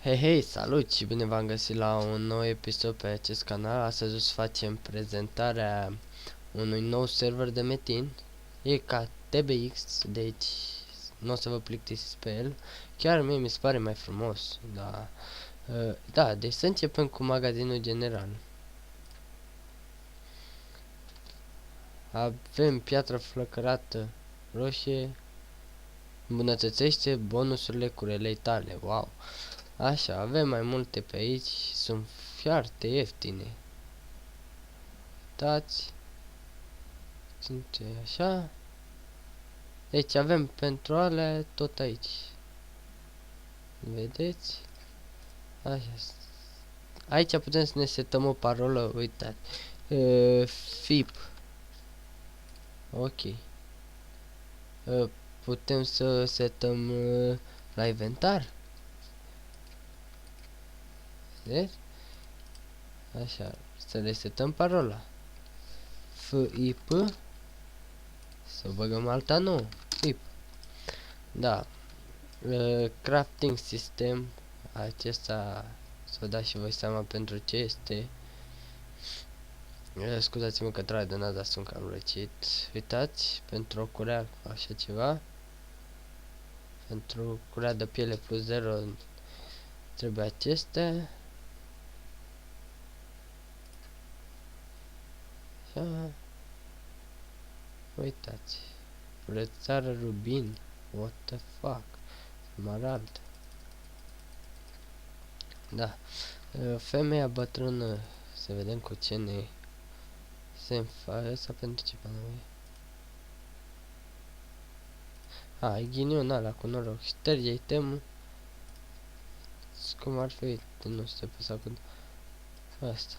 Hei, hei, salut și bine v-am găsit la un nou episod pe acest canal. Astăzi o să facem prezentarea unui nou server de metin. E ca TBX, deci nu o să vă plictisiți pe el. Chiar mie mi se pare mai frumos, da. Da, deci să începem cu magazinul general. Avem piatră flăcărată roșie. Îmbunătățește bonusurile curelei tale, wow. Așa, avem mai multe pe aici, sunt foarte ieftine. Uitați. Sunt așa. Deci avem pentru alea tot aici. Vedeți? Așa. Aici putem să ne setăm o parolă, uitați. FIP. Ok. Putem să setăm la inventar. Vedeți? Așa. Să le setăm parola. FIP. Să băgăm alta nouă. FIP. Da. Crafting system. Acesta să vă dați și voi seama pentru ce este. Scuzați-mă că trag de nada, dar sunt cam răcit. Uitați, pentru o curea așa ceva. Pentru curea de piele plus 0 trebuie acestea. Așa. Uitați. Frățară rubin. What the fuck? Smarald. Da. Femeia bătrână. Să vedem cu ce ne se înfaie asta pentru ce panou e. E ghinion ăla cu noroc. Șterge itemul. Cum ar fi? Nu se păsa cu asta.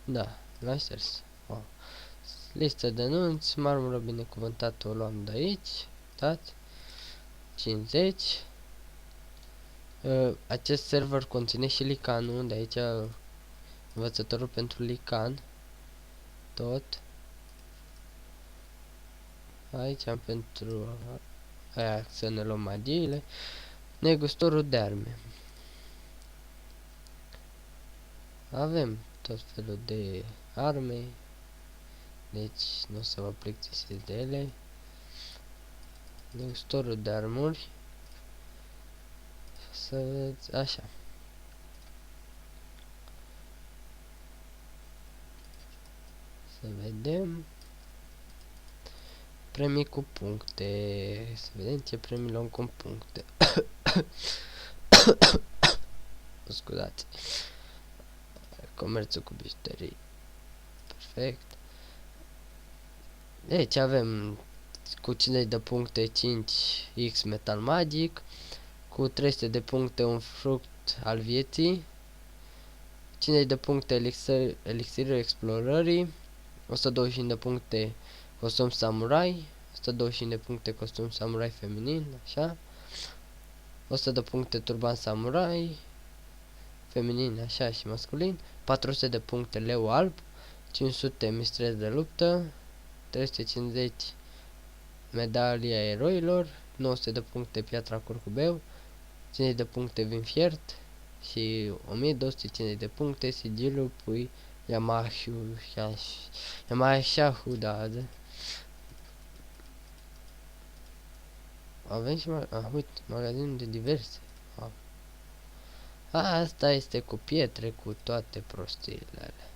Da, l-am șters. Wow. Listă de anunți, marmură binecuvântată o luam de aici. Uitați. 50. Acest server conține și licanul, de aici învățătorul pentru lican. Tot. Aici am pentru aia să ne luăm magiile. Negustorul de arme. Avem tot felul de arme. Deci nu o să vă plictisiți de ele. Negustorul de armuri. Să vedeți așa. Să vedem. Premii cu puncte. Să vedem ce premii luăm cu puncte. Scuzați. Comerțul cu bijuterii. Perfect. Deci avem cu 50 de puncte 5x metal magic. Cu 300 de puncte un fruct al vieții. 50 de puncte elixirul explorării. 125 de puncte costum samurai. 125 de puncte costum samurai feminin, așa. 100 de puncte turban samurai feminin, așa, și masculin. 400 de puncte leu alb. 500 mistreți de luptă. 350 medalia eroilor. 900 de puncte piatra curcubeu. 50 de puncte vin fiert. Și 1250 de puncte sigilul pui Yamashahu, da. Avem și uite, magazinul de diverse. Asta este cu pietre, cu toate prostiile alea.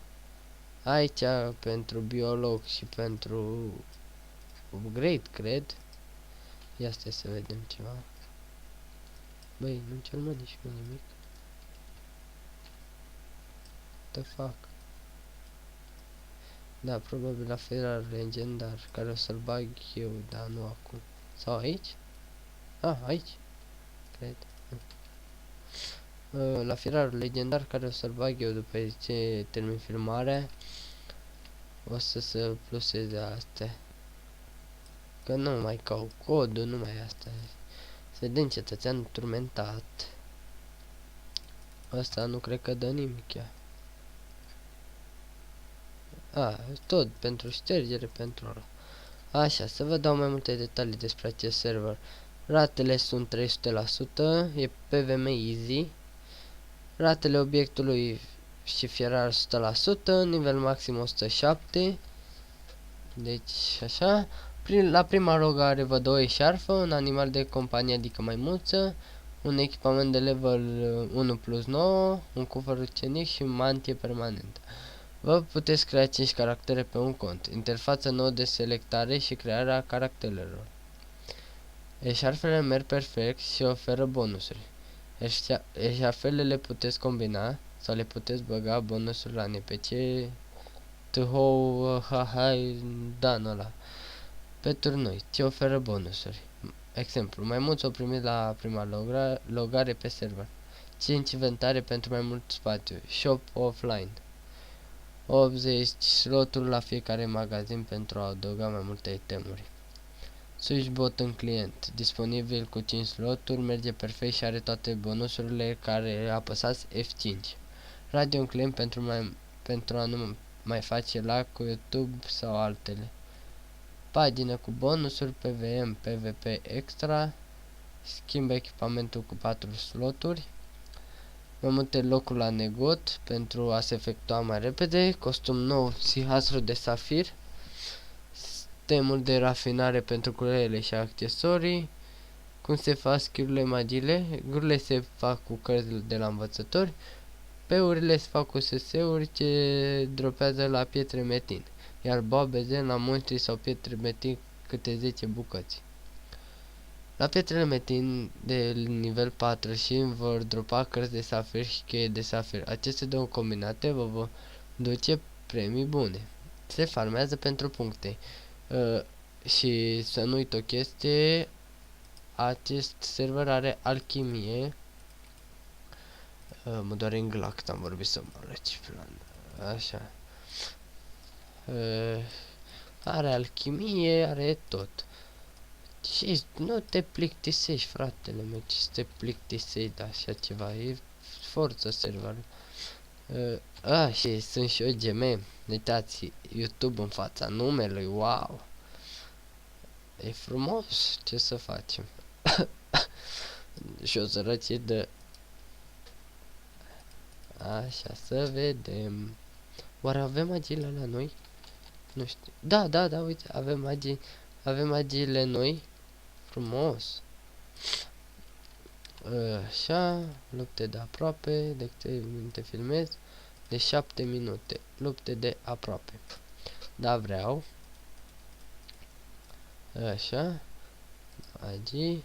Aici pentru biolog și pentru upgrade, cred. Ia stai să vedem ceva. Băi, nu cel mai nici nimic. What the fuck? Da, probabil la ferar legendar, care o să-l bag eu, dar nu acum. Sau aici? Aici. Cred. La firarul legendar, care o să-l bag eu după ce termin filmarea. O să se pluseze astea. Că nu mai caut codul, nu mai asta. Să vedem, cetățean turmentat. Asta nu cred că dă nimic chiar. Tot pentru ștergere, pentru ăla. Așa, să vă dau mai multe detalii despre acest server. Ratele sunt 300%, e PVM easy. ratele obiectului și fierar 100%, nivel maxim 107. Deci așa. La prima rogare văd o eșarfă, un animal de companie, adică maimuță, un echipament de level 1+9, un cufăr ucenic și mantie permanentă. Vă puteți crea 5 caractere pe un cont. Interfață nouă de selectare și crearea caracterelor. Eșarfele merg perfect și oferă bonusuri. Eșarfele le puteți combina sau le puteți băga bonusuri la NPC, dan ăla. Pe turnui, ce oferă bonusuri. Exemplu, mai mulți au primit la prima logare pe server. 5 inventare pentru mai mult spațiu. Shop offline. 80 sloturi la fiecare magazin pentru a adăuga mai multe itemuri. Switchbot în client, disponibil cu 5 sloturi, merge perfect și are toate bonusurile care apăsați F5. Radio în client pentru a nu mai face live cu YouTube sau altele. Pagină cu bonusuri, PVM, PvP extra, schimbă echipamentul cu 4 sloturi, mai multe locuri la negot pentru a se efectua mai repede, costum nou Sihastru de safir, sistemul de rafinare pentru culerele și accesorii, cum se fac skill-urile, magiile, gurile se fac cu cărți de la învățători, P-urile se fac cu SS-uri ce dropează la pietre metin, iar boabeze la monștri sau pietre metin câte 10 bucăți. La pietrele metin de nivel 4 și vor dropa cărți de safir și cheie de safir. Aceste două combinate vă vor duce premii bune. Se farmează pentru puncte. Și să nu uit o chestie, acest server are alchimie. Mă doare în gla cât am vorbit să mă arăci plan. Așa. Are alchimie, are tot. Și nu te plictisești, fratele meu, ce să te plictisești de așa ceva, e forță serverul. Și sunt și eu GM, uitați, YouTube în fața numelui, wow. E frumos, ce să facem? Și o sărăcie de... Așa, să vedem. Oare avem magiile la noi? Nu știu. Da, uite, avem magii. Avem magiile noi. Frumos. Așa, lupte de aproape, de câte minute filmez? De 7 minute. Lupte de aproape. Da, vreau. Așa. Magii.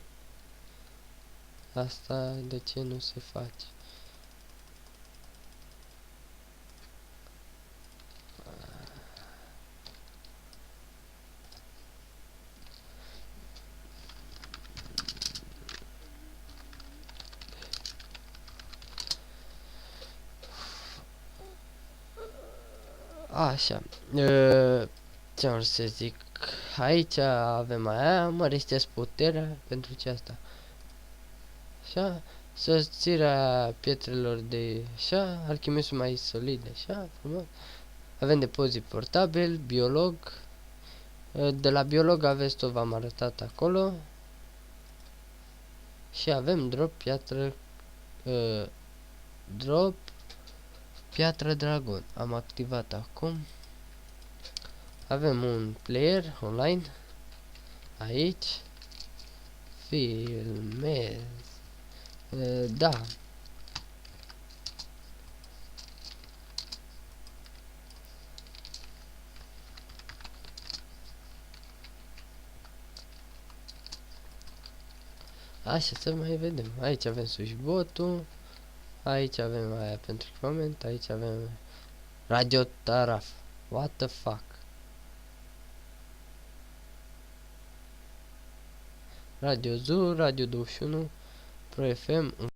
Asta de ce nu se face? Așa. Ce am să zic? Aici avem aia, măriți puterea pentru ce asta. Așa, susțirea pietrelor de așa, alchimistul mai solide, așa, frumos. Avem depozit portabil, biolog. De la biolog aveți tot, v-am arătat acolo. Și avem drop piatră dragon. Am activat acum. Avem un player online. Aici. Filmez. Da. Așa, să mai vedem. Aici avem switchbot-ul. Aici avem aia pentru echipament. Aici avem radio taraf. What the fuck? Radio Zoo, Radio 21, Pro FM.